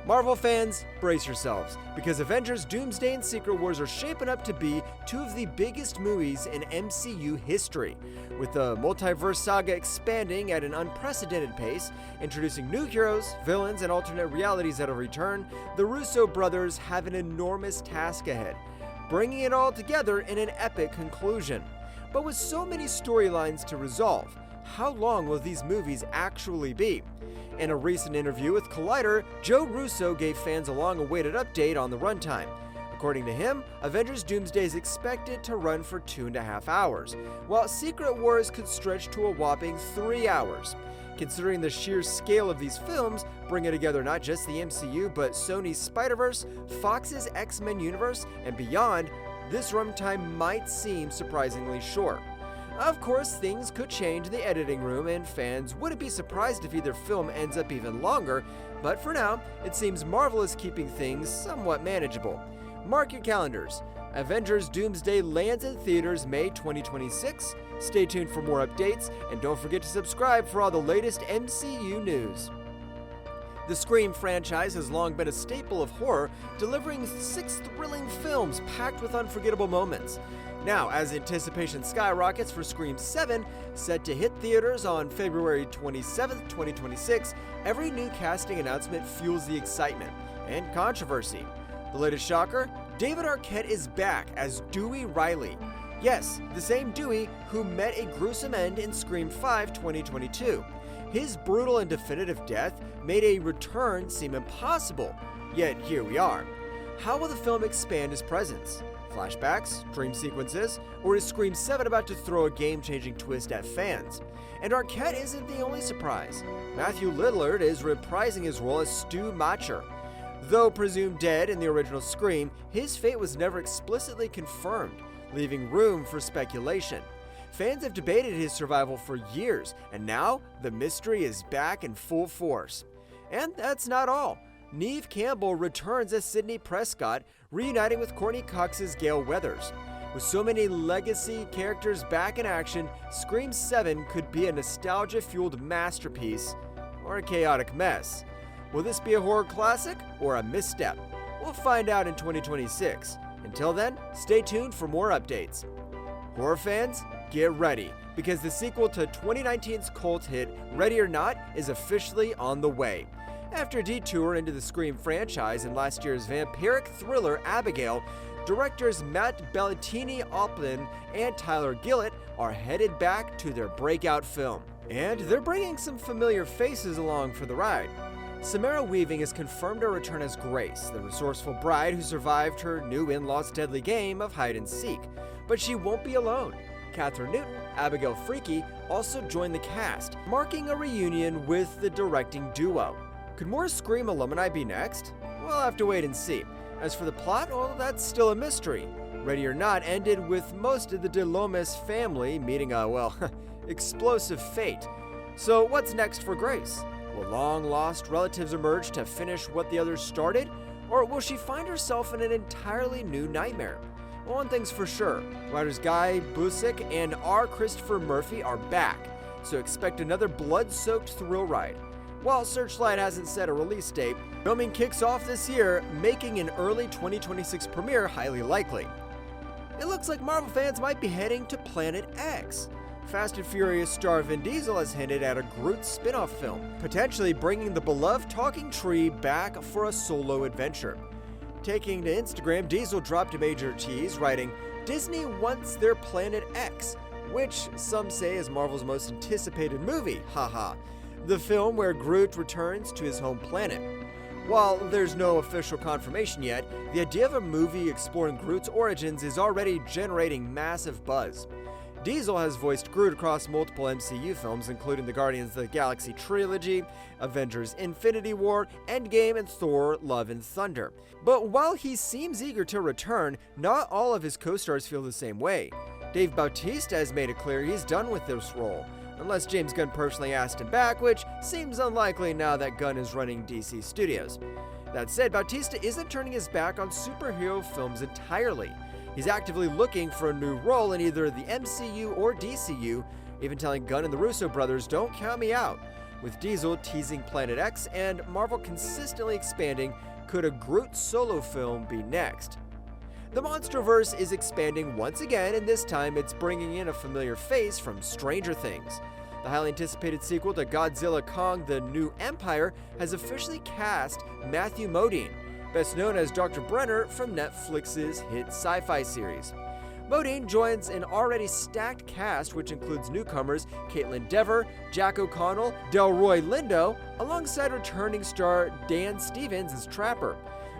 Marvel fans, brace yourselves, because Avengers Doomsday and Secret Wars are shaping up to be two of the biggest movies in MCU history. With the multiverse saga expanding at an unprecedented pace, introducing new heroes, villains, and alternate realities that'll return, the Russo brothers have an enormous task ahead, bringing it all together in an epic conclusion. But with so many storylines to resolve, how long will these movies actually be? In a recent interview with Collider, Joe Russo gave fans a long-awaited update on the runtime. According to him, Avengers Doomsday is expected to run for 2.5 hours, while Secret Wars could stretch to a whopping 3 hours. Considering the sheer scale of these films, bringing together not just the MCU, but Sony's Spider-Verse, Fox's X-Men universe, and beyond, this runtime might seem surprisingly short. Of course, things could change in the editing room, and fans wouldn't be surprised if either film ends up even longer, but for now, it seems Marvel is keeping things somewhat manageable. Mark your calendars. Avengers Doomsday lands in theaters May 2026. Stay tuned for more updates, and don't forget to subscribe for all the latest MCU news. The Scream franchise has long been a staple of horror, delivering 6 thrilling films packed with unforgettable moments. Now, as anticipation skyrockets for Scream 7, set to hit theaters on February 27, 2026, every new casting announcement fuels the excitement and controversy. The latest shocker? David Arquette is back as Dewey Riley. Yes, the same Dewey who met a gruesome end in Scream 5 2022. His brutal and definitive death made a return seem impossible, yet here we are. How will the film expand his presence? Flashbacks, dream sequences, or is Scream 7 about to throw a game-changing twist at fans? And Arquette isn't the only surprise. Matthew Lillard is reprising his role as Stu Macher. Though presumed dead in the original Scream, his fate was never explicitly confirmed, leaving room for speculation. Fans have debated his survival for years, and now the mystery is back in full force. And that's not all. Neve Campbell returns as Sidney Prescott, reuniting with Courtney Cox's Gale Weathers. With so many legacy characters back in action, Scream 7 could be a nostalgia-fueled masterpiece or a chaotic mess. Will this be a horror classic or a misstep? We'll find out in 2026. Until then, stay tuned for more updates. Horror fans, get ready, because the sequel to 2019's cult hit Ready or Not is officially on the way. After a detour into the Scream franchise and last year's vampiric thriller Abigail, directors Matt Bellatini-Oplin and Tyler Gillett are headed back to their breakout film. And they're bringing some familiar faces along for the ride. Samara Weaving has confirmed her return as Grace, the resourceful bride who survived her new in-law's deadly game of hide and seek. But she won't be alone. Catherine Newton, Abigail Freaky, also joined the cast, marking a reunion with the directing duo. Could more Scream alumni be next? We'll have to wait and see. As for the plot, well, that's still a mystery. Ready or Not ended with most of the De Lomas family meeting a, explosive fate. So what's next for Grace? Will long-lost relatives emerge to finish what the others started? Or will she find herself in an entirely new nightmare? One thing's for sure, writers Guy Busick and R. Christopher Murphy are back, so expect another blood-soaked thrill ride. While Searchlight hasn't set a release date, filming kicks off this year, making an early 2026 premiere highly likely. It looks like Marvel fans might be heading to Planet X. Fast and Furious star Vin Diesel has hinted at a Groot spin-off film, potentially bringing the beloved talking tree back for a solo adventure. Taking to Instagram, Diesel dropped a major tease, writing, "Disney wants their Planet X," which some say is Marvel's most anticipated movie, haha. The film where Groot returns to his home planet. While there's no official confirmation yet, the idea of a movie exploring Groot's origins is already generating massive buzz. Diesel has voiced Groot across multiple MCU films, including the Guardians of the Galaxy trilogy, Avengers Infinity War, Endgame, and Thor: Love and Thunder. But while he seems eager to return, not all of his co-stars feel the same way. Dave Bautista has made it clear he's done with this role, unless James Gunn personally asked him back, which seems unlikely now that Gunn is running DC Studios. That said, Bautista isn't turning his back on superhero films entirely. He's actively looking for a new role in either the MCU or DCU, even telling Gunn and the Russo brothers, "Don't count me out." with Diesel teasing Planet X and Marvel consistently expanding, could a Groot solo film be next? The Monsterverse is expanding once again, and this time it's bringing in a familiar face from Stranger Things. The highly anticipated sequel to Godzilla Kong: The New Empire has officially cast Matthew Modine, best known as Dr. Brenner from Netflix's hit sci-fi series. Modine joins an already stacked cast which includes newcomers Caitlin Dever, Jack O'Connell, Delroy Lindo, alongside returning star Dan Stevens as Trapper.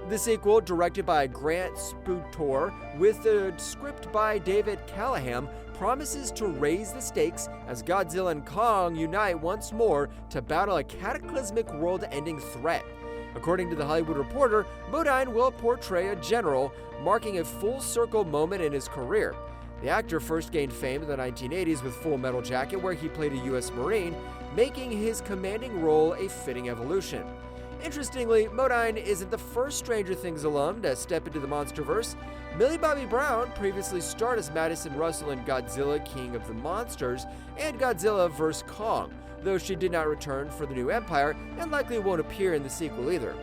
The sequel, directed by Grant Sputor with a script by David Callahan, promises to raise the stakes as Godzilla and Kong unite once more to battle a cataclysmic world-ending threat. According to The Hollywood Reporter, Modine will portray a general, marking a full-circle moment in his career. The actor first gained fame in the 1980s with Full Metal Jacket, where he played a U.S. Marine, making his commanding role a fitting evolution. Interestingly, Modine isn't the first Stranger Things alum to step into the Monsterverse. Millie Bobby Brown previously starred as Madison Russell in Godzilla King of the Monsters and Godzilla vs. Kong, though she did not return for The New Empire and likely won't appear in the sequel either.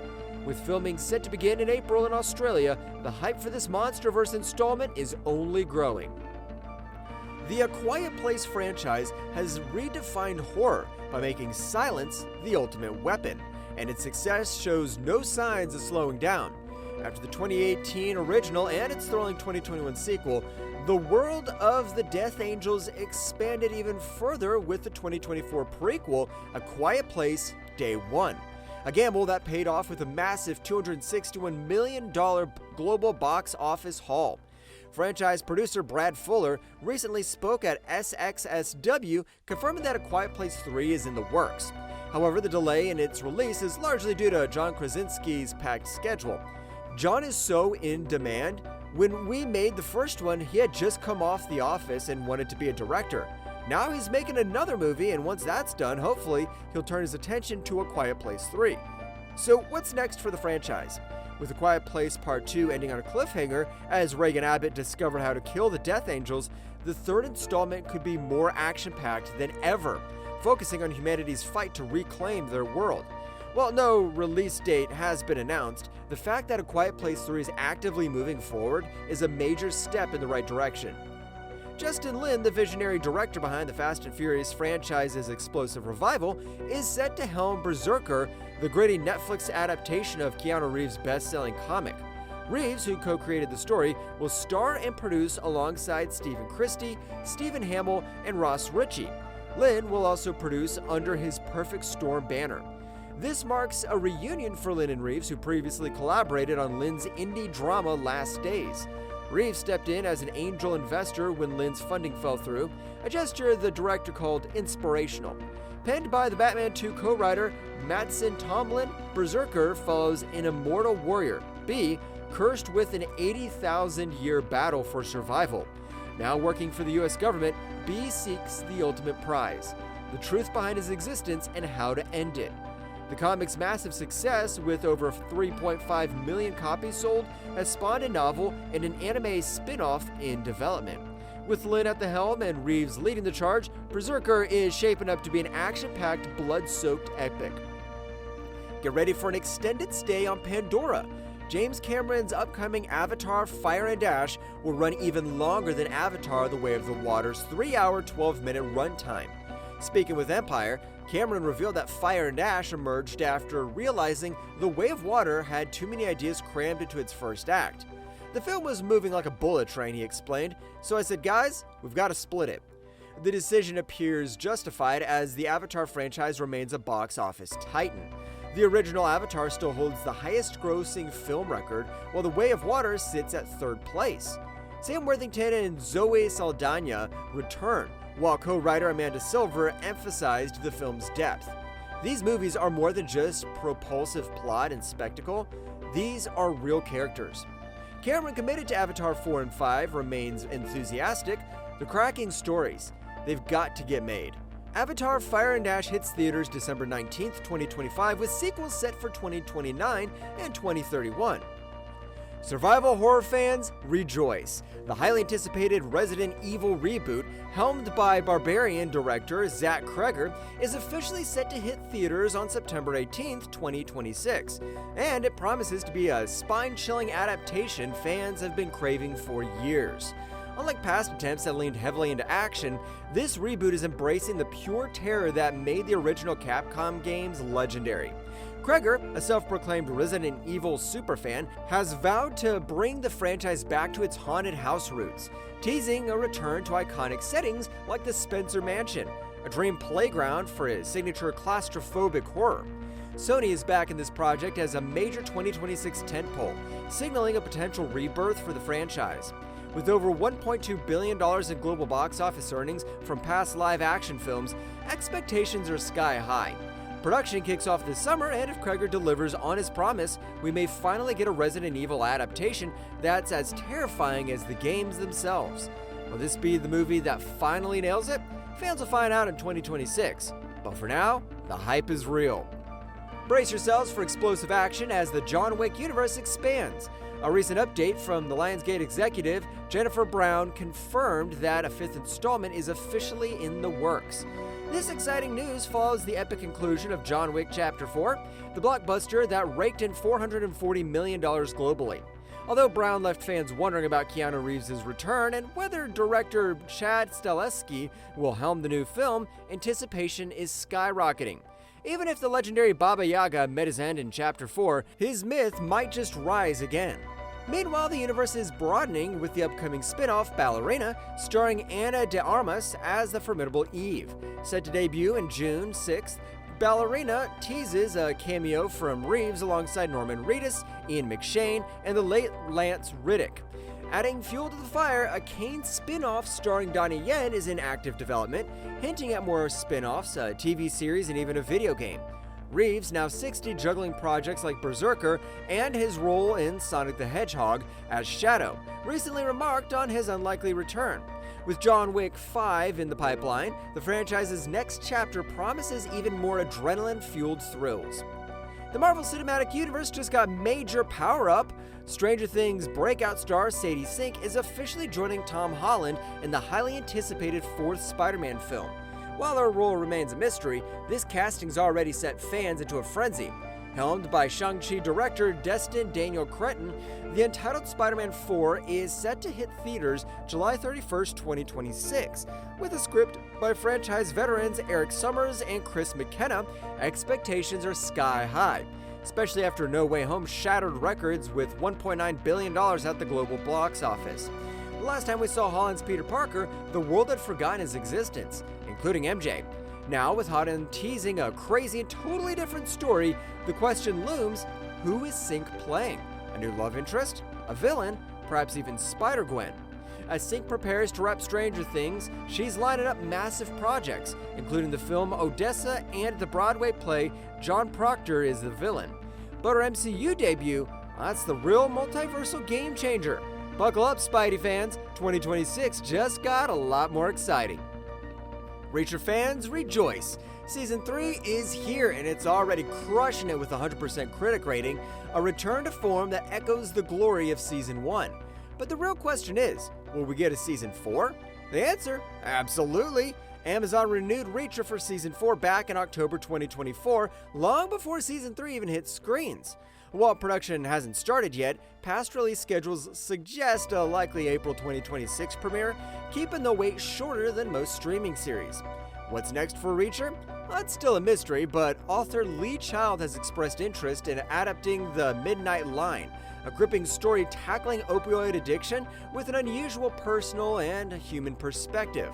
With filming set to begin in April in Australia, the hype for this Monsterverse installment is only growing. The A Quiet Place franchise has redefined horror by making silence the ultimate weapon, and its success shows no signs of slowing down. After the 2018 original and its thrilling 2021 sequel, the world of the Death Angels expanded even further with the 2024 prequel, A Quiet Place: Day One, a gamble that paid off with a massive $261 million global box office haul. Franchise producer Brad Fuller recently spoke at SXSW, confirming that A Quiet Place 3 is in the works. However, the delay in its release is largely due to John Krasinski's packed schedule. John is so in demand. When we made the first one, he had just come off The Office and wanted to be a director. Now he's making another movie, and once that's done, hopefully he'll turn his attention to A Quiet Place 3. So what's next for the franchise? With A Quiet Place Part 2 ending on a cliffhanger, as Regan Abbott discovered how to kill the Death Angels, the third installment could be more action-packed than ever, focusing on humanity's fight to reclaim their world. While no release date has been announced, the fact that A Quiet Place 3 is actively moving forward is a major step in the right direction. Justin Lin, the visionary director behind the Fast and Furious franchise's explosive revival, is set to helm Berserker, the gritty Netflix adaptation of Keanu Reeves' best-selling comic. Reeves, who co-created the story, will star and produce alongside Stephen Christie, Stephen Hamill, and Ross Ritchie. Lin will also produce under his Perfect Storm banner. This marks a reunion for Lin and Reeves, who previously collaborated on Lin's indie drama Last Days. Reeves stepped in as an angel investor when Lin's funding fell through, a gesture the director called inspirational. Penned by the Batman 2 co-writer Mattson Tomlin, Berserker follows an immortal warrior, B, cursed with an 80,000-year battle for survival. Now working for the US government, B seeks the ultimate prize, the truth behind his existence and how to end it. The comic's massive success, with over 3.5 million copies sold, has spawned a novel and an anime spin-off in development. With Lin at the helm and Reeves leading the charge, Berserker is shaping up to be an action-packed, blood-soaked epic. Get ready for an extended stay on Pandora. James Cameron's upcoming Avatar: Fire and Ash will run even longer than Avatar: The Way of the Water's 3-hour, 12-minute runtime. Speaking with Empire, Cameron revealed that Fire and Ash emerged after realizing The Way of Water had too many ideas crammed into its first act. The film was moving like a bullet train, he explained, so I said, guys, we've got to split it. The decision appears justified as the Avatar franchise remains a box office titan. The original Avatar still holds the highest grossing film record, while The Way of Water sits at third place. Sam Worthington and Zoe Saldana return, while co-writer Amanda Silver emphasized the film's depth. These movies are more than just propulsive plot and spectacle, these are real characters. Cameron, committed to Avatar 4 and 5, remains enthusiastic. The cracking stories, they've got to get made. Avatar: Fire and Ash hits theaters December 19th, 2025, with sequels set for 2029 and 2031. Survival horror fans, rejoice! The highly anticipated Resident Evil reboot helmed by Barbarian director Zach Cregger, is officially set to hit theaters on September 18, 2026, and it promises to be a spine-chilling adaptation fans have been craving for years. Unlike past attempts that leaned heavily into action, this reboot is embracing the pure terror that made the original Capcom games legendary. Cregger, a self-proclaimed Resident Evil superfan, has vowed to bring the franchise back to its haunted house roots, teasing a return to iconic settings like the Spencer Mansion, a dream playground for his signature claustrophobic horror. Sony is back in this project as a major 2026 tentpole, signaling a potential rebirth for the franchise. With over $1.2 billion in global box office earnings from past live-action films, expectations are sky high. Production kicks off this summer, and if Cregger delivers on his promise, we may finally get a Resident Evil adaptation that's as terrifying as the games themselves. Will this be the movie that finally nails it? Fans will find out in 2026. But for now, the hype is real. Brace yourselves for explosive action as the John Wick universe expands. A recent update from the Lionsgate executive, Jennifer Brown, confirmed that a fifth installment is officially in the works. This exciting news follows the epic conclusion of John Wick Chapter 4, the blockbuster that raked in $440 million globally. Although Brown left fans wondering about Keanu Reeves' return and whether director Chad Stahelski will helm the new film, anticipation is skyrocketing. Even if the legendary Baba Yaga met his end in Chapter 4, his myth might just rise again. Meanwhile, the universe is broadening with the upcoming spin-off Ballerina, starring Ana de Armas as the formidable Eve. Set to debut in June 6th, Ballerina teases a cameo from Reeves alongside Norman Reedus, Ian McShane, and the late Lance Reddick. Adding fuel to the fire, a Kane spin-off starring Donnie Yen is in active development, hinting at more spin-offs, a TV series, and even a video game. Reeves, now 60, juggling projects like Berserker and his role in Sonic the Hedgehog as Shadow, recently remarked on his unlikely return. With John Wick 5 in the pipeline, the franchise's next chapter promises even more adrenaline-fueled thrills. The Marvel Cinematic Universe just got major power-up. Stranger Things breakout star Sadie Sink is officially joining Tom Holland in the highly anticipated fourth Spider-Man film. While her role remains a mystery, this casting's already set fans into a frenzy. Helmed by Shang-Chi director Destin Daniel Cretton, the untitled Spider-Man 4 is set to hit theaters July 31st, 2026. With a script by franchise veterans Eric Summers and Chris McKenna, expectations are sky high, especially after No Way Home shattered records with $1.9 billion at the global box office. The last time we saw Holland's Peter Parker, the world had forgotten his existence, including MJ. Now, with Holland teasing a crazy and totally different story, the question looms, who is Sink playing? A new love interest? A villain? Perhaps even Spider-Gwen? As Sink prepares to wrap Stranger Things, she's lining up massive projects, including the film Odessa and the Broadway play John Proctor is the Villain. But her MCU debut, that's the real multiversal game changer. Buckle up, Spidey fans, 2026 just got a lot more exciting. Reacher fans, rejoice! Season 3 is here and it's already crushing it with a 100% critic rating, a return to form that echoes the glory of Season 1. But the real question is, will we get a Season 4? The answer? Absolutely! Amazon renewed Reacher for Season 4 back in October 2024, long before Season 3 even hit screens. While production hasn't started yet, past release schedules suggest a likely April 2026 premiere, keeping the wait shorter than most streaming series. What's next for Reacher? Well, it's still a mystery, but author Lee Child has expressed interest in adapting The Midnight Line, a gripping story tackling opioid addiction with an unusual personal and human perspective.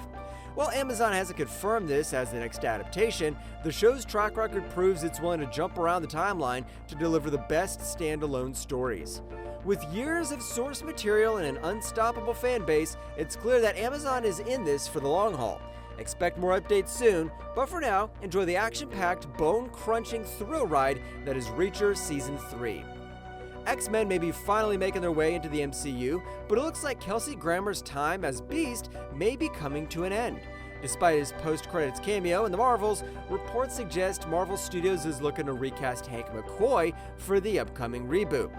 While Amazon hasn't confirmed this as the next adaptation, the show's track record proves it's willing to jump around the timeline to deliver the best standalone stories. With years of source material and an unstoppable fan base, it's clear that Amazon is in this for the long haul. Expect more updates soon, but for now, enjoy the action-packed, bone-crunching thrill ride that is Reacher Season 3. X-Men may be finally making their way into the MCU, but it looks like Kelsey Grammer's time as Beast may be coming to an end. Despite his post-credits cameo in the Marvels, reports suggest Marvel Studios is looking to recast Hank McCoy for the upcoming reboot.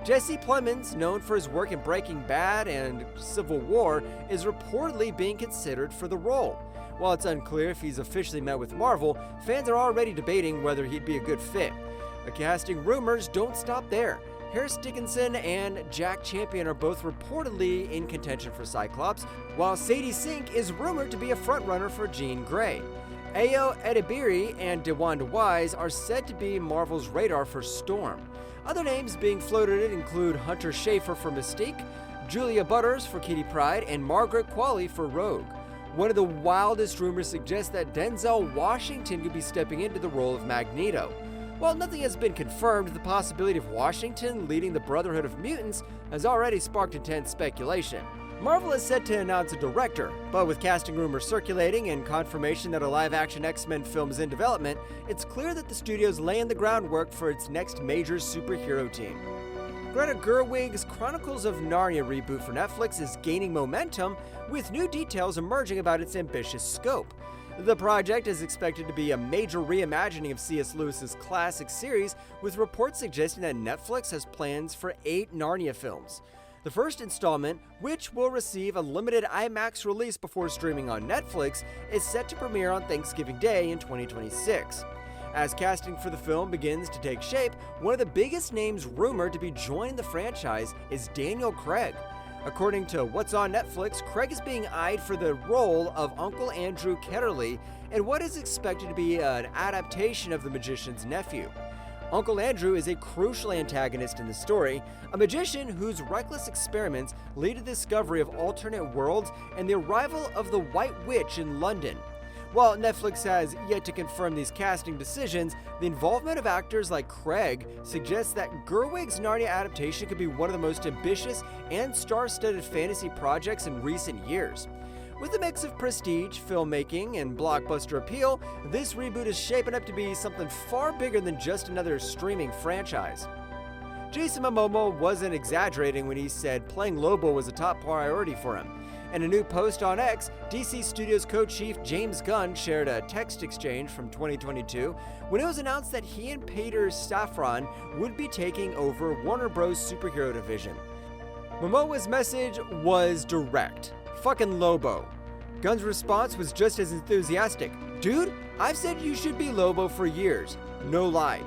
Jesse Plemons, known for his work in Breaking Bad and Civil War, is reportedly being considered for the role. While it's unclear if he's officially met with Marvel, fans are already debating whether he'd be a good fit. The casting rumors don't stop there. Harris Dickinson and Jack Champion are both reportedly in contention for Cyclops, while Sadie Sink is rumored to be a frontrunner for Jean Grey. Ayo Edebiri and DeWanda Wise are said to be Marvel's radar for Storm. Other names being floated include Hunter Schafer for Mystique, Julia Butters for Kitty Pryde, and Margaret Qualley for Rogue. One of the wildest rumors suggests that Denzel Washington could be stepping into the role of Magneto. While nothing has been confirmed, the possibility of Washington leading the Brotherhood of Mutants has already sparked intense speculation. Marvel is set to announce a director, but with casting rumors circulating and confirmation that a live-action X-Men film is in development, it's clear that the studio's laying the groundwork for its next major superhero team. Greta Gerwig's Chronicles of Narnia reboot for Netflix is gaining momentum, with new details emerging about its ambitious scope. The project is expected to be a major reimagining of C.S. Lewis's classic series, with reports suggesting that Netflix has plans for 8 Narnia films. The first installment, which will receive a limited IMAX release before streaming on Netflix, is set to premiere on Thanksgiving Day in 2026. As casting for the film begins to take shape, one of the biggest names rumored to be joining the franchise is Daniel Craig. According to What's on Netflix, Craig is being eyed for the role of Uncle Andrew Ketterly in what is expected to be an adaptation of The Magician's Nephew. Uncle Andrew is a crucial antagonist in the story, a magician whose reckless experiments lead to the discovery of alternate worlds and the arrival of the White Witch in London. While Netflix has yet to confirm these casting decisions, the involvement of actors like Craig suggests that Gerwig's Narnia adaptation could be one of the most ambitious and star-studded fantasy projects in recent years. With a mix of prestige, filmmaking, and blockbuster appeal, this reboot is shaping up to be something far bigger than just another streaming franchise. Jason Momoa wasn't exaggerating when he said playing Lobo was a top priority for him. In a new post on X, DC Studios co-chief James Gunn shared a text exchange from 2022 when it was announced that he and Peter Safran would be taking over Warner Bros. Superhero division. Momoa's message was direct. Fucking Lobo. Gunn's response was just as enthusiastic. Dude, I've said you should be Lobo for years. No lie.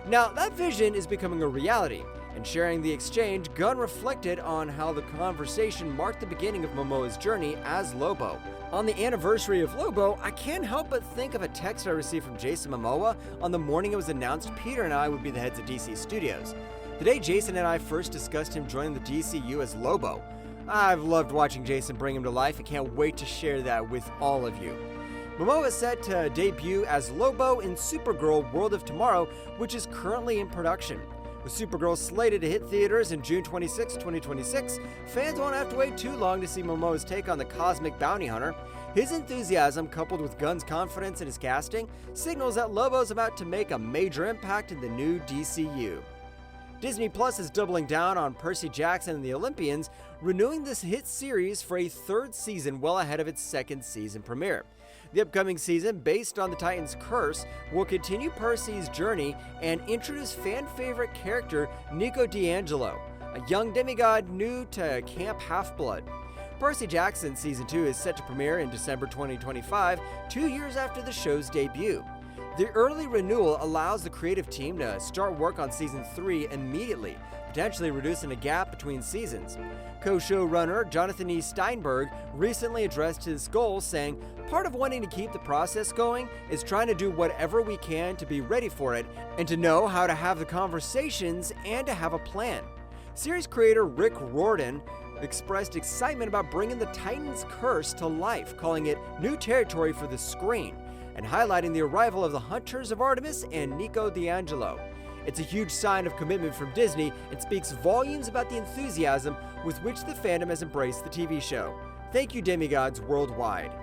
Now, that vision is becoming a reality. In sharing the exchange, Gunn reflected on how the conversation marked the beginning of Momoa's journey as Lobo. On the anniversary of Lobo, I can't help but think of a text I received from Jason Momoa on the morning it was announced Peter and I would be the heads of DC Studios. The day Jason and I first discussed him joining the DCU as Lobo. I've loved watching Jason bring him to life and can't wait to share that with all of you. Momoa is set to debut as Lobo in Supergirl World of Tomorrow, which is currently in production. With Supergirl slated to hit theaters in June 26, 2026, fans won't have to wait too long to see Momoa's take on the cosmic bounty hunter. His enthusiasm, coupled with Gunn's confidence in his casting, signals that Lobo's about to make a major impact in the new DCU. Disney Plus is doubling down on Percy Jackson and the Olympians, renewing this hit series for a 3rd season well ahead of its 2nd season premiere. The upcoming season, based on the Titan's curse, will continue Percy's journey and introduce fan-favorite character Nico D'Angelo, a young demigod new to Camp Half-Blood. Percy Jackson Season 2 is set to premiere in December 2025, 2 years after the show's debut. The early renewal allows the creative team to start work on Season 3 immediately, potentially reducing a gap between seasons. Co-showrunner Jonathan E. Steinberg recently addressed his goal, saying, "Part of wanting to keep the process going is trying to do whatever we can to be ready for it and to know how to have the conversations and to have a plan." Series creator Rick Riordan expressed excitement about bringing the Titan's curse to life, calling it new territory for the screen, and highlighting the arrival of the Hunters of Artemis and Nico D'Angelo. It's a huge sign of commitment from Disney and speaks volumes about the enthusiasm with which the fandom has embraced the TV show. Thank you, demigods worldwide.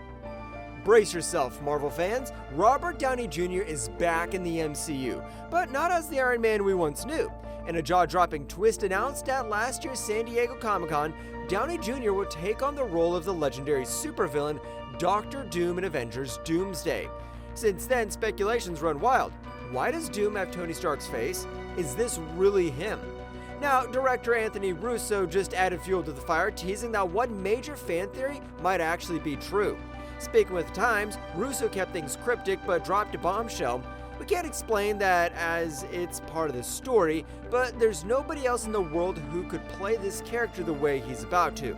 Brace yourself, Marvel fans. Robert Downey Jr. is back in the MCU, but not as the Iron Man we once knew. In a jaw-dropping twist announced at last year's San Diego Comic-Con, Downey Jr. will take on the role of the legendary supervillain Doctor Doom in Avengers Doomsday. Since then, speculations run wild. Why does Doom have Tony Stark's face? Is this really him? Now, director Anthony Russo just added fuel to the fire, teasing that one major fan theory might actually be true. Speaking with the Times, Russo kept things cryptic but dropped a bombshell. We can't explain that as it's part of the story, but there's nobody else in the world who could play this character the way he's about to.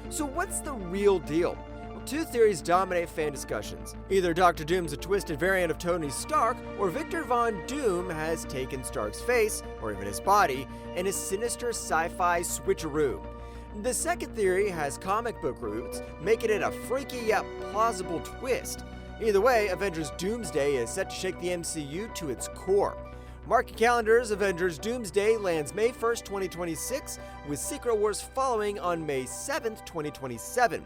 So what's the real deal? Well, two theories dominate fan discussions. Either Dr. Doom's a twisted variant of Tony Stark, or Victor Von Doom has taken Stark's face, or even his body, in a sinister sci-fi switcheroo. The second theory has comic book roots, making it a freaky yet plausible twist. Either way, Avengers Doomsday is set to shake the MCU to its core. Mark your calendars, Avengers Doomsday lands May 1st, 2026, with Secret Wars following on May 7th, 2027.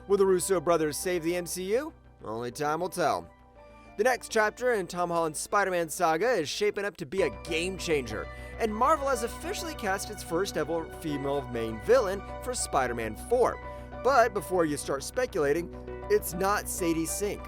Will the Russo brothers save the MCU? Only time will tell. The next chapter in Tom Holland's Spider-Man saga is shaping up to be a game changer, and Marvel has officially cast its first ever female main villain for Spider-Man 4. But before you start speculating, it's not Sadie Sink.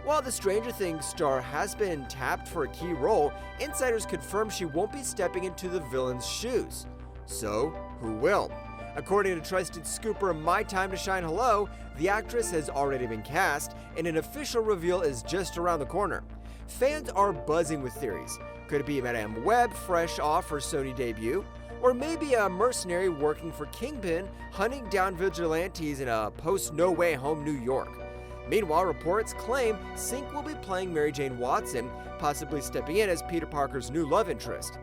While the Stranger Things star has been tapped for a key role, insiders confirm she won't be stepping into the villain's shoes. So, who will? According to trusted scooper My Time to Shine Hello, the actress has already been cast, and an official reveal is just around the corner. Fans are buzzing with theories. Could it be Madame Web fresh off her Sony debut? Or maybe a mercenary working for Kingpin hunting down vigilantes in a post-No Way Home New York? Meanwhile, reports claim Sink will be playing Mary Jane Watson, possibly stepping in as Peter Parker's new love interest.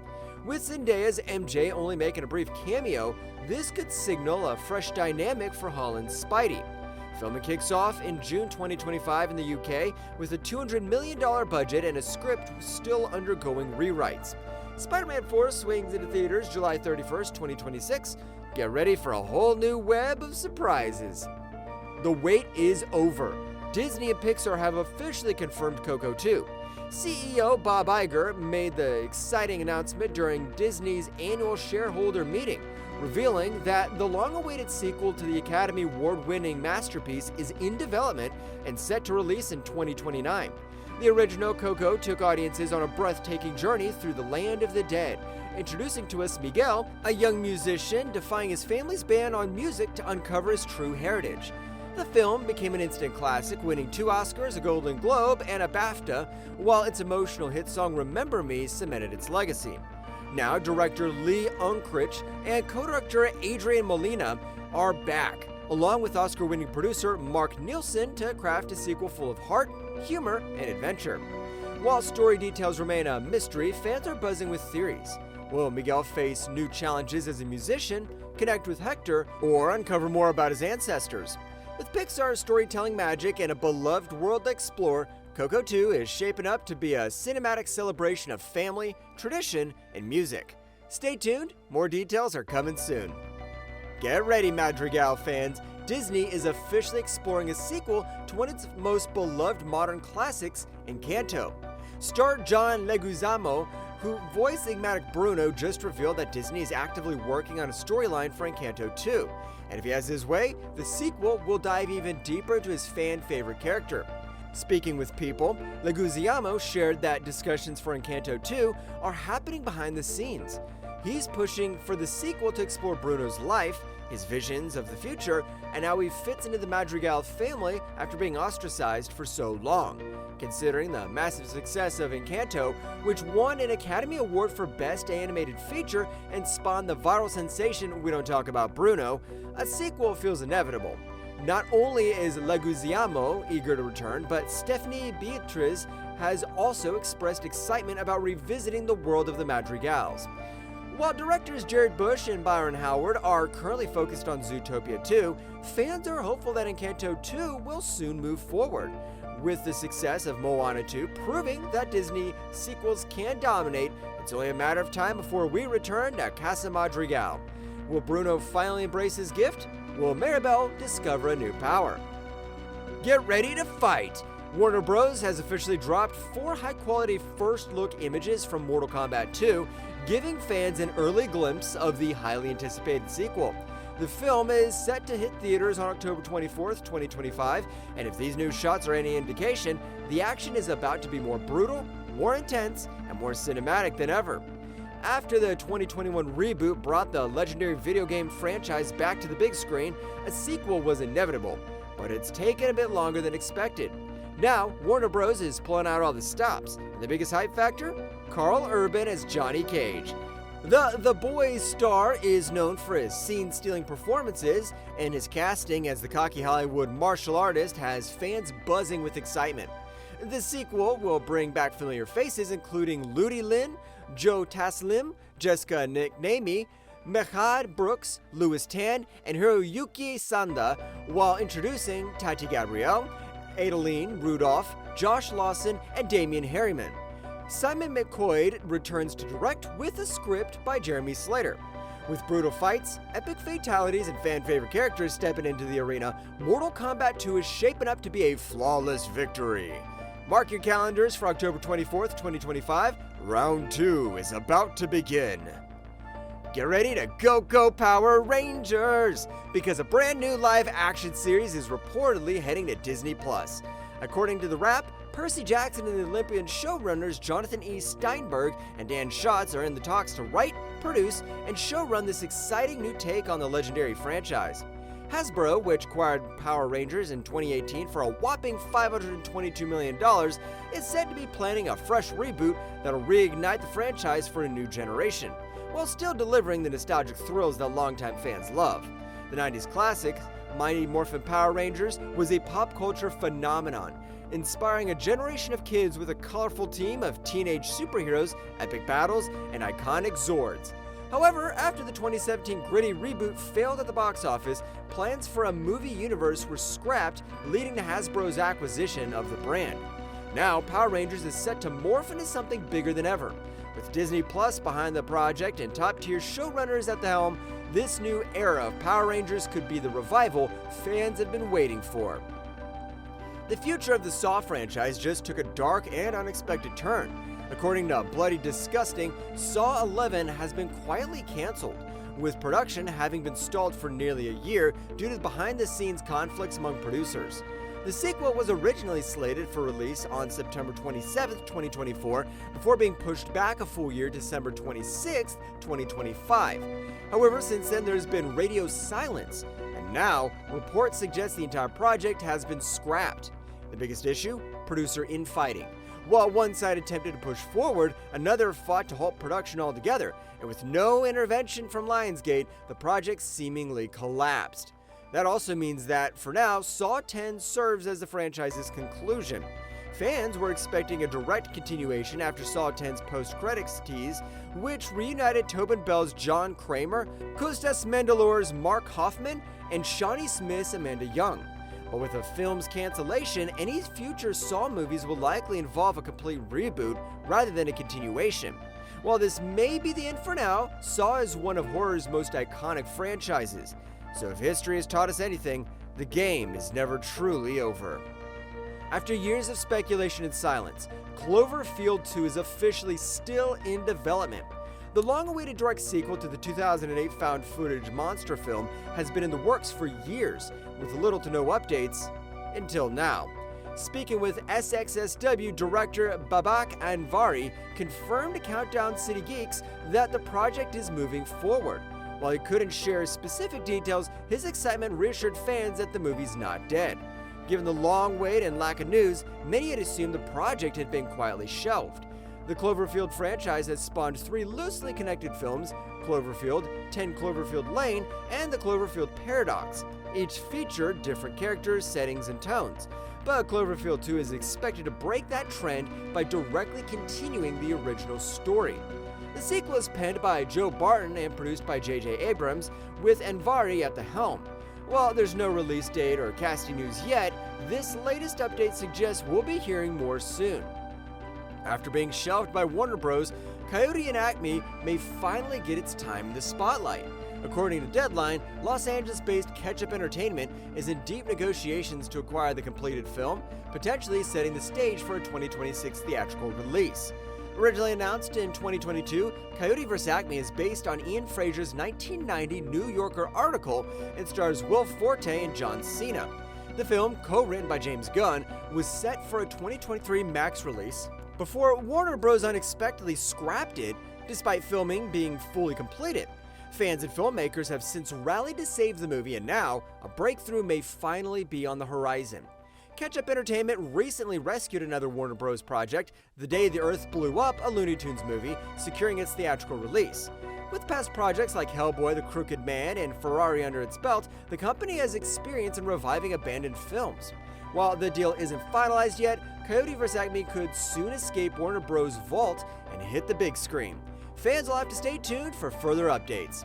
With Zendaya's MJ only making a brief cameo, this could signal a fresh dynamic for Holland's Spidey. Filming kicks off in June 2025 in the UK with a $200 million budget and a script still undergoing rewrites. Spider-Man 4 swings into theaters July 31st, 2026. Get ready for a whole new web of surprises. The wait is over. Disney and Pixar have officially confirmed Coco 2. CEO Bob Iger made the exciting announcement during Disney's annual shareholder meeting, revealing that the long-awaited sequel to the Academy Award-winning masterpiece is in development and set to release in 2029. The original Coco took audiences on a breathtaking journey through the land of the dead, introducing to us Miguel, a young musician defying his family's ban on music to uncover his true heritage. The film became an instant classic, winning 2 Oscars, a Golden Globe, and a BAFTA, while its emotional hit song Remember Me cemented its legacy. Now, director Lee Unkrich and co-director Adrian Molina are back, along with Oscar-winning producer Mark Nielsen, to craft a sequel full of heart, humor, and adventure. While story details remain a mystery, fans are buzzing with theories. Will Miguel face new challenges as a musician, connect with Hector, or uncover more about his ancestors? With Pixar's storytelling magic and a beloved world to explore, Coco 2 is shaping up to be a cinematic celebration of family, tradition, and music. Stay tuned, more details are coming soon. Get ready, Madrigal fans. Disney is officially exploring a sequel to one of its most beloved modern classics, Encanto. Star John Leguizamo, who voiced enigmatic Bruno, just revealed that Disney is actively working on a storyline for Encanto 2. And if he has his way, the sequel will dive even deeper into his fan-favorite character. Speaking with People, Leguizamo shared that discussions for Encanto 2 are happening behind the scenes. He's pushing for the sequel to explore Bruno's life, his visions of the future, and how he fits into the Madrigal family after being ostracized for so long. Considering the massive success of Encanto, which won an Academy Award for Best Animated Feature and spawned the viral sensation We Don't Talk About Bruno, a sequel feels inevitable. Not only is Leguizamo eager to return, but Stephanie Beatriz has also expressed excitement about revisiting the world of the Madrigals. While directors Jared Bush and Byron Howard are currently focused on Zootopia 2, fans are hopeful that Encanto 2 will soon move forward, with the success of Moana 2 proving that Disney sequels can dominate. It's only a matter of time before we return to Casa Madrigal. Will Bruno finally embrace his gift? Will Maribel discover a new power? Get ready to fight! Warner Bros. Has officially dropped 4 high-quality first-look images from Mortal Kombat 2, giving fans an early glimpse of the highly anticipated sequel. The film is set to hit theaters on October 24th, 2025, and if these new shots are any indication, the action is about to be more brutal, more intense, and more cinematic than ever. After the 2021 reboot brought the legendary video game franchise back to the big screen, a sequel was inevitable, but it's taken a bit longer than expected. Now, Warner Bros. Is pulling out all the stops, and the biggest hype factor? Carl Urban as Johnny Cage. The Boys star is known for his scene-stealing performances, and his casting as the cocky Hollywood martial artist has fans buzzing with excitement. The sequel will bring back familiar faces including Ludi Lin, Joe Taslim, Jessica Nicknami, Mehad Brooks, Louis Tan, and Hiroyuki Sanda, while introducing Tati Gabrielle, Adeline Rudolph, Josh Lawson, and Damian Harriman. Simon McCoy returns to direct with a script by Jeremy Slater. With brutal fights, epic fatalities, and fan-favorite characters stepping into the arena, Mortal Kombat 2 is shaping up to be a flawless victory. Mark your calendars for October 24th, 2025. Round 2 is about to begin. Get ready to go Power Rangers! Because a brand new live-action series is reportedly heading to Disney+. According to The Wrap, Percy Jackson and the Olympian showrunners Jonathan E. Steinberg and Dan Schatz are in the talks to write, produce, and showrun this exciting new take on the legendary franchise. Hasbro, which acquired Power Rangers in 2018 for a whopping $522 million, is said to be planning a fresh reboot that'll reignite the franchise for a new generation, while still delivering the nostalgic thrills that longtime fans love. The 90s classic, Mighty Morphin Power Rangers, was a pop culture phenomenon, inspiring a generation of kids with a colorful team of teenage superheroes, epic battles, and iconic Zords. However, after the 2017 gritty reboot failed at the box office, plans for a movie universe were scrapped, leading to Hasbro's acquisition of the brand. Now, Power Rangers is set to morph into something bigger than ever. With Disney Plus behind the project and top-tier showrunners at the helm, this new era of Power Rangers could be the revival fans have been waiting for. The future of the Saw franchise just took a dark and unexpected turn. According to Bloody Disgusting, Saw 11 has been quietly canceled, with production having been stalled for nearly a year due to behind-the-scenes conflicts among producers. The sequel was originally slated for release on September 27, 2024, before being pushed back a full year to December 26, 2025. However, since then there's been radio silence, and now reports suggest the entire project has been scrapped. The biggest issue? Producer infighting. While one side attempted to push forward, another fought to halt production altogether, and with no intervention from Lionsgate, the project seemingly collapsed. That also means that, for now, Saw 10 serves as the franchise's conclusion. Fans were expecting a direct continuation after Saw 10's post-credits tease, which reunited Tobin Bell's John Kramer, Kostas Mandalore's Mark Hoffman, and Shawnee Smith's Amanda Young. But with the film's cancellation, any future Saw movies will likely involve a complete reboot rather than a continuation. While this may be the end for now, Saw is one of horror's most iconic franchises. So if history has taught us anything, the game is never truly over. After years of speculation and silence, Cloverfield 2 is officially still in development. The long-awaited direct sequel to the 2008 found-footage monster film has been in the works for years, with little to no updates until now. Speaking with SXSW director Babak Anvari, confirmed to Countdown City Geeks that the project is moving forward. While he couldn't share specific details, his excitement reassured fans that the movie's not dead. Given the long wait and lack of news, many had assumed the project had been quietly shelved. The Cloverfield franchise has spawned 3 loosely connected films: Cloverfield, 10 Cloverfield Lane, and the Cloverfield Paradox. Each feature different characters, settings, and tones. But Cloverfield 2 is expected to break that trend by directly continuing the original story. The sequel is penned by Joe Barton and produced by J.J. Abrams, with Anvari at the helm. While there's no release date or casting news yet, this latest update suggests we'll be hearing more soon. After being shelved by Warner Bros., Coyote and Acme may finally get its time in the spotlight. According to Deadline, Los Angeles-based Ketchup Entertainment is in deep negotiations to acquire the completed film, potentially setting the stage for a 2026 theatrical release. Originally announced in 2022, Coyote vs. Acme is based on Ian Fraser's 1990 New Yorker article and stars Will Forte and John Cena. The film, co-written by James Gunn, was set for a 2023 Max release. Before Warner Bros. Unexpectedly scrapped it, despite filming being fully completed. Fans and filmmakers have since rallied to save the movie, and now a breakthrough may finally be on the horizon. Catch-Up Entertainment recently rescued another Warner Bros. Project, The Day the Earth Blew Up, a Looney Tunes movie, securing its theatrical release. With past projects like Hellboy, The Crooked Man, and Ferrari under its belt, the company has experience in reviving abandoned films. While the deal isn't finalized yet, Coyote vs. Acme could soon escape Warner Bros. Vault and hit the big screen. Fans will have to stay tuned for further updates.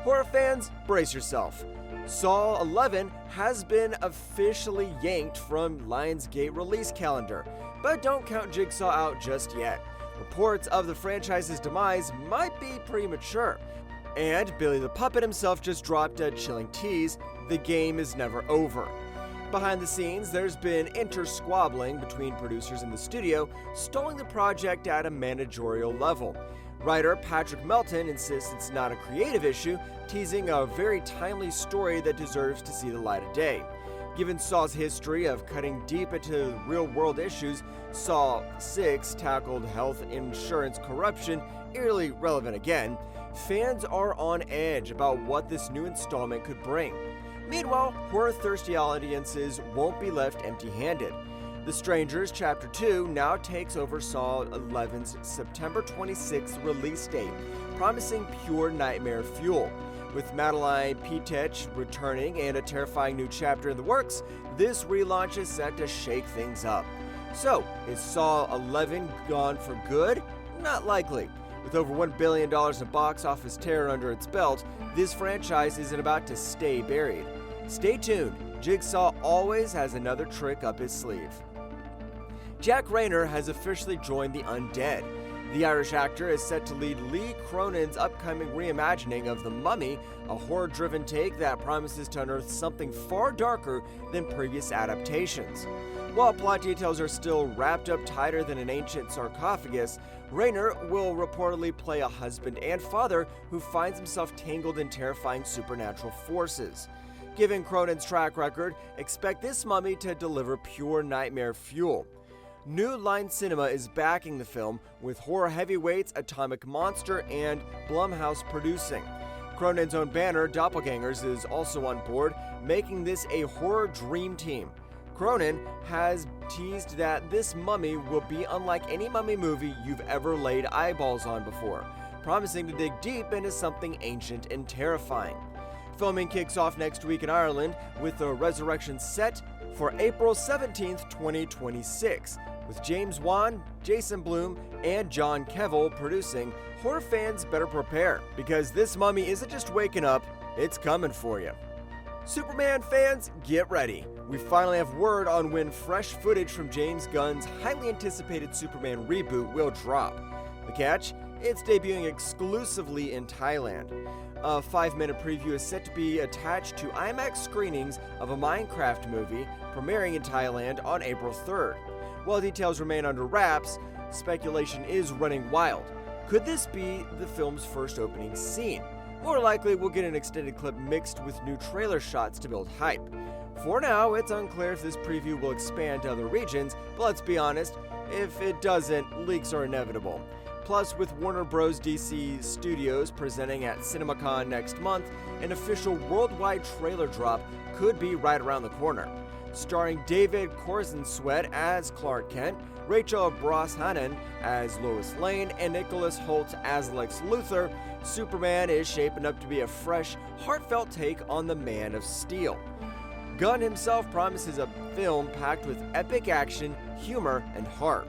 Horror fans, brace yourself. Saw 11 has been officially yanked from Lionsgate release calendar, but don't count Jigsaw out just yet. Reports of the franchise's demise might be premature. And Billy the Puppet himself just dropped a chilling tease: the game is never over. Behind the scenes, there's been intersquabbling between producers in the studio, stalling the project at a managerial level. Writer Patrick Melton insists it's not a creative issue, teasing a very timely story that deserves to see the light of day. Given Saw's history of cutting deep into real-world issues, Saw 6 tackled health insurance corruption, eerily relevant again. Fans are on edge about what this new installment could bring. Meanwhile, horror-thirsty audiences won't be left empty-handed. The Strangers Chapter 2 now takes over Saw 11's September 26th release date, promising pure nightmare fuel. With Madeline Pitech returning and a terrifying new chapter in the works, this relaunch is set to shake things up. So, is Saw 11 gone for good? Not likely. With over $1 billion of box office terror under its belt, this franchise isn't about to stay buried. Stay tuned, Jigsaw always has another trick up his sleeve. Jack Rayner has officially joined the undead. The Irish actor is set to lead Lee Cronin's upcoming reimagining of The Mummy, a horror-driven take that promises to unearth something far darker than previous adaptations. While plot details are still wrapped up tighter than an ancient sarcophagus, Rayner will reportedly play a husband and father who finds himself tangled in terrifying supernatural forces. Given Cronin's track record, expect this mummy to deliver pure nightmare fuel. New Line Cinema is backing the film, with horror heavyweights Atomic Monster and Blumhouse producing. Cronin's own banner, Doppelgangers, is also on board, making this a horror dream team. Cronin has teased that this mummy will be unlike any mummy movie you've ever laid eyeballs on before, promising to dig deep into something ancient and terrifying. Filming kicks off next week in Ireland, with the resurrection set for April 17th, 2026. With James Wan, Jason Blum, and John Kevill producing. Horror fans better prepare, because this mummy isn't just waking up, it's coming for you. Superman fans, get ready. We finally have word on when fresh footage from James Gunn's highly anticipated Superman reboot will drop. The catch? It's debuting exclusively in Thailand. A 5-minute preview is set to be attached to IMAX screenings of a Minecraft movie premiering in Thailand on April 3rd. While details remain under wraps, speculation is running wild. Could this be the film's first opening scene? More likely, we'll get an extended clip mixed with new trailer shots to build hype. For now, it's unclear if this preview will expand to other regions, but let's be honest, if it doesn't, leaks are inevitable. Plus, with Warner Bros. DC Studios presenting at CinemaCon next month, an official worldwide trailer drop could be right around the corner. Starring David Corenswet as Clark Kent, Rachel Brosnahan as Lois Lane, and Nicholas Hoult as Lex Luthor, Superman is shaping up to be a fresh, heartfelt take on the Man of Steel. Gunn himself promises a film packed with epic action, humor, and heart.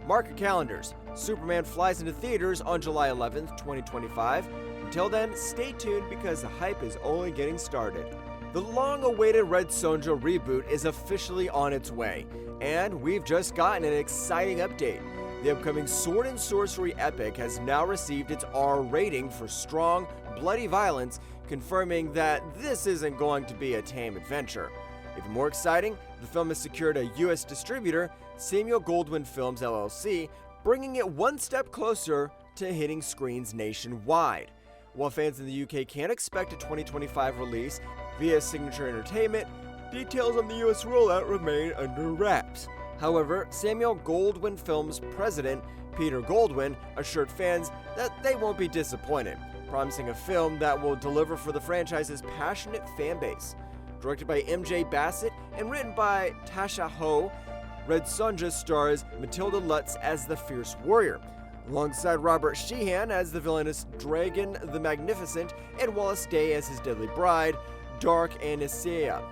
Mark your calendars. Superman flies into theaters on July 11th, 2025. Until then, stay tuned because the hype is only getting started. The long-awaited Red Sonja reboot is officially on its way, and we've just gotten an exciting update. The upcoming Sword and Sorcery epic has now received its R rating for strong, bloody violence, confirming that this isn't going to be a tame adventure. Even more exciting, the film has secured a U.S. distributor, Samuel Goldwyn Films LLC, bringing it one step closer to hitting screens nationwide. While fans in the UK can expect a 2025 release via Signature Entertainment, details on the US rollout remain under wraps. However, Samuel Goldwyn Films president Peter Goldwyn assured fans that they won't be disappointed, promising a film that will deliver for the franchise's passionate fanbase. Directed by MJ Bassett and written by Tasha Ho, Red Sonja stars Matilda Lutz as the Fierce Warrior, alongside Robert Sheehan as the villainous Dragon the Magnificent and Wallace Day as his deadly bride, Dark Anisea.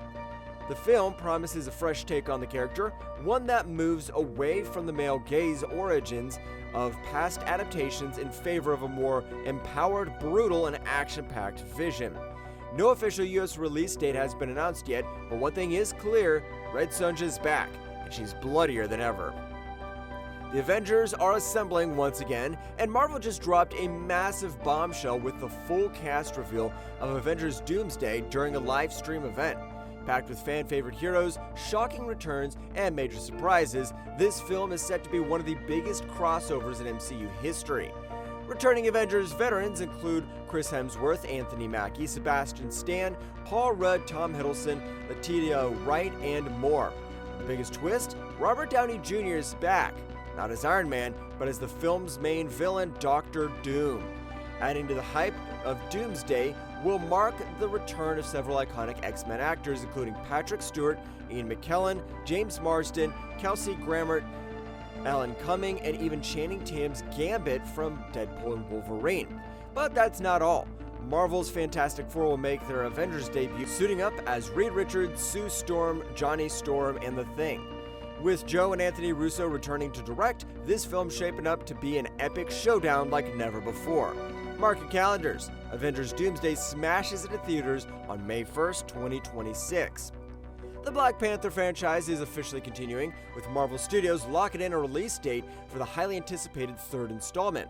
The film promises a fresh take on the character, one that moves away from the male gaze origins of past adaptations in favor of a more empowered, brutal, and action-packed vision. No official US release date has been announced yet, but one thing is clear: Red Sonja is back, and she's bloodier than ever. The Avengers are assembling once again, and Marvel just dropped a massive bombshell with the full cast reveal of Avengers Doomsday during a live stream event. Packed with fan-favorite heroes, shocking returns, and major surprises, this film is set to be one of the biggest crossovers in MCU history. Returning Avengers veterans include Chris Hemsworth, Anthony Mackie, Sebastian Stan, Paul Rudd, Tom Hiddleston, Letitia Wright, and more. The biggest twist? Robert Downey Jr. is back, not as Iron Man, but as the film's main villain, Dr. Doom. Adding to the hype of Doomsday will mark the return of several iconic X-Men actors, including Patrick Stewart, Ian McKellen, James Marsden, Kelsey Grammer, Alan Cumming, and even Channing Tatum's Gambit from Deadpool and Wolverine. But that's not all. Marvel's Fantastic Four will make their Avengers debut, suiting up as Reed Richards, Sue Storm, Johnny Storm, and The Thing. With Joe and Anthony Russo returning to direct, this film's shaping up to be an epic showdown like never before. Mark your calendars. Avengers Doomsday smashes into theaters on May 1st, 2026. The Black Panther franchise is officially continuing, with Marvel Studios locking in a release date for the highly anticipated third installment.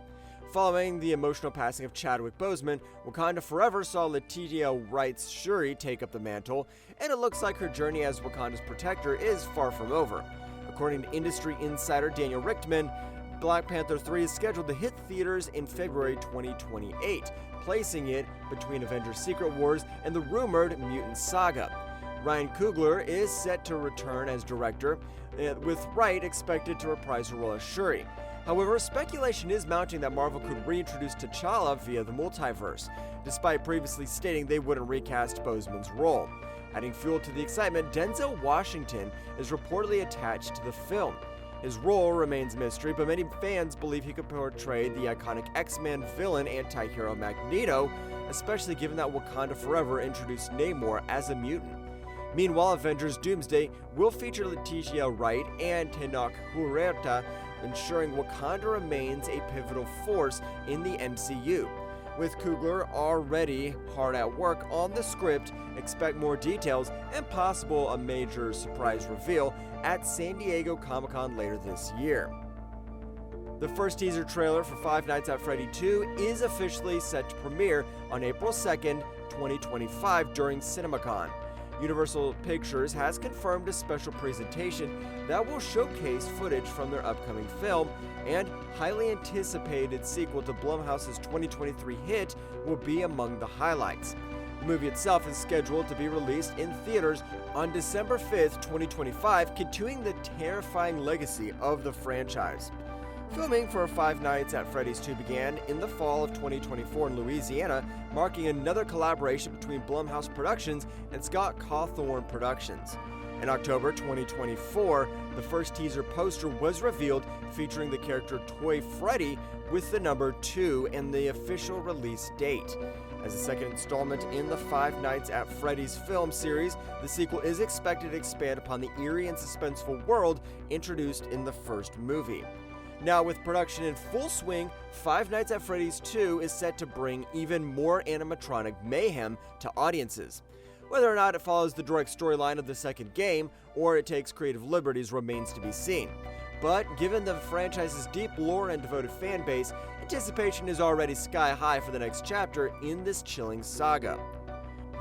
Following the emotional passing of Chadwick Boseman, Wakanda Forever saw Letitia Wright's Shuri take up the mantle, and it looks like her journey as Wakanda's protector is far from over. According to industry insider Daniel Richtman, Black Panther 3 is scheduled to hit theaters in February 2028, placing it between Avengers Secret Wars and the rumored Mutant Saga. Ryan Coogler is set to return as director, with Wright expected to reprise her role as Shuri. However, speculation is mounting that Marvel could reintroduce T'Challa via the multiverse, despite previously stating they wouldn't recast Boseman's role. Adding fuel to the excitement, Denzel Washington is reportedly attached to the film. His role remains a mystery, but many fans believe he could portray the iconic X-Men villain anti-hero Magneto, especially given that Wakanda Forever introduced Namor as a mutant. Meanwhile, Avengers Doomsday will feature Letitia Wright and Tenoch Huerta, ensuring Wakanda remains a pivotal force in the MCU. With Coogler already hard at work on the script, expect more details and possible a major surprise reveal at San Diego Comic-Con later this year. The first teaser trailer for Five Nights at Freddy 2 is officially set to premiere on April 2nd, 2025 during CinemaCon. Universal Pictures has confirmed a special presentation that will showcase footage from their upcoming film, and highly anticipated sequel to Blumhouse's 2023 hit will be among the highlights. The movie itself is scheduled to be released in theaters on December 5th, 2025, continuing the terrifying legacy of the franchise. Filming for Five Nights at Freddy's 2 began in the fall of 2024 in Louisiana, marking another collaboration between Blumhouse Productions and Scott Cawthorne Productions. In October 2024, the first teaser poster was revealed featuring the character Toy Freddy with the number 2 and the official release date. As a second installment in the Five Nights at Freddy's film series, the sequel is expected to expand upon the eerie and suspenseful world introduced in the first movie. Now, with production in full swing, Five Nights at Freddy's 2 is set to bring even more animatronic mayhem to audiences. Whether or not it follows the direct storyline of the second game, or it takes creative liberties, remains to be seen. But given the franchise's deep lore and devoted fan base, anticipation is already sky high for the next chapter in this chilling saga.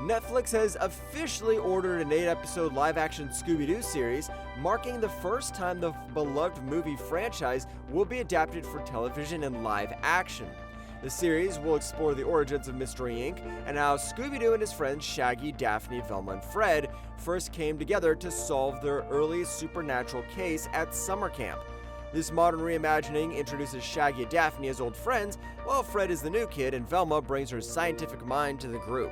Netflix has officially ordered an 8-episode live-action Scooby-Doo series, marking the first time the beloved movie franchise will be adapted for television and live action. The series will explore the origins of Mystery Inc. and how Scooby-Doo and his friends Shaggy, Daphne, Velma, and Fred first came together to solve their earliest supernatural case at summer camp. This modern reimagining introduces Shaggy and Daphne as old friends, while Fred is the new kid and Velma brings her scientific mind to the group.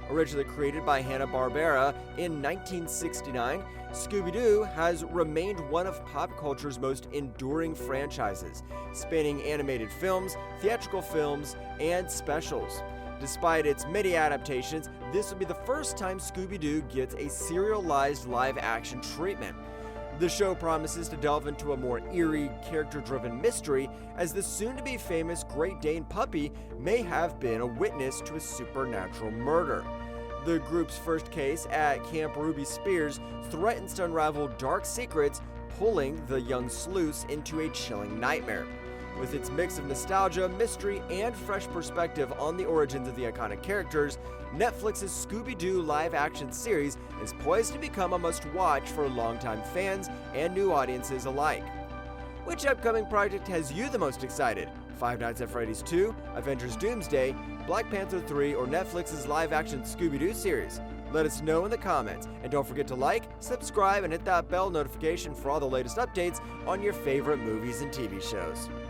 Originally created by Hanna-Barbera in 1969, Scooby-Doo has remained one of pop culture's most enduring franchises, spanning animated films, theatrical films, and specials. Despite its many adaptations, this will be the first time Scooby-Doo gets a serialized live-action treatment. The show promises to delve into a more eerie, character-driven mystery, as the soon-to-be famous Great Dane puppy may have been a witness to a supernatural murder. The group's first case at Camp Ruby Spears threatens to unravel dark secrets, pulling the young sleuths into a chilling nightmare. With its mix of nostalgia, mystery, and fresh perspective on the origins of the iconic characters, Netflix's Scooby-Doo live-action series is poised to become a must-watch for longtime fans and new audiences alike. Which upcoming project has you the most excited? Five Nights at Freddy's 2, Avengers Doomsday, Black Panther 3, or Netflix's live-action Scooby-Doo series? Let us know in the comments, and don't forget to like, subscribe, and hit that bell notification for all the latest updates on your favorite movies and TV shows.